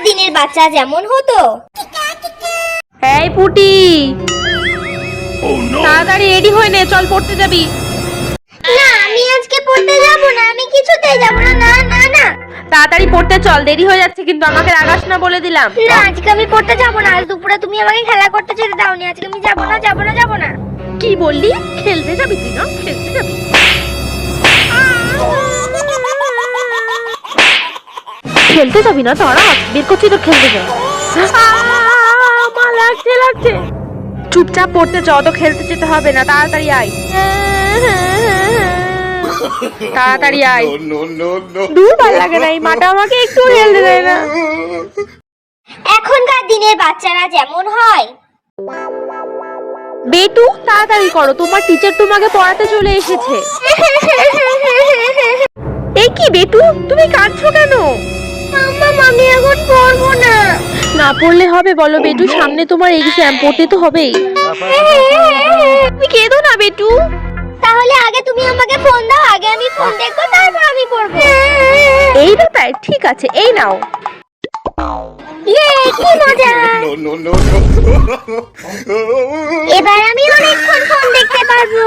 দিনের বাচ্চা যেমন হতো। এই পুটি, তাড়াতাড়ি রেডি হয়ে নে, চল পড়তে যাবি। না, আমি আজকে পড়তে যাব না, আমি কিছুতেই যাব না। না না না, তাড়াতাড়ি পড়তে চল, দেরি হয়ে যাচ্ছে কিন্তু, আমাকে রাগাস না বলে দিলাম। না আজকে আমি পড়তে যাব না। আজ দুপুরে তুমি আমাকে খেলা করতে যেতে দাওনি, আজকে আমি যাব না যাব না যাব না। কি বললি? খেলতে যাবি তুই? না খেলতে যাবি? খেলতে যাবি না? তারা বের করছি তো, খেলতে যা। মা, লাগছে লাগছে। চুপচাপ পড়তে চ, তো খেলতে যেতে হবে না, তাড়াতাড়ি আয়। তাড়াতাড়ি আয়। দূর, ভালো লাগে না, এই মাটা আমাকে একটু খেলতে দেয় না। এখনকার দিনের বাচ্চারা যেমন হয়। বেটু, তাড়াতাড়ি করো, তোমার টিচার তোমাকে পড়াতে চলে এসেছে। এই কি বেটু, তুমি কাঁদছো কেন? মাম্মা, আমি এখন পড়বো না। না পড়লে হবে বলো বেটু, সামনে তোমার এক্সাম, পড়তে তো হবেই। তুমি কেঁদো না বেটু। তাহলে আগে তুমি আমাকে ফোন দাও, আগে আমি ফোন দেখবো, তারপর আমি পড়বো। এই ব্যাপার, ঠিক আছে, এই নাও। ইয়ে, কি মজা! এবার আমি অনেকক্ষণ ফোন দেখতে পারবো।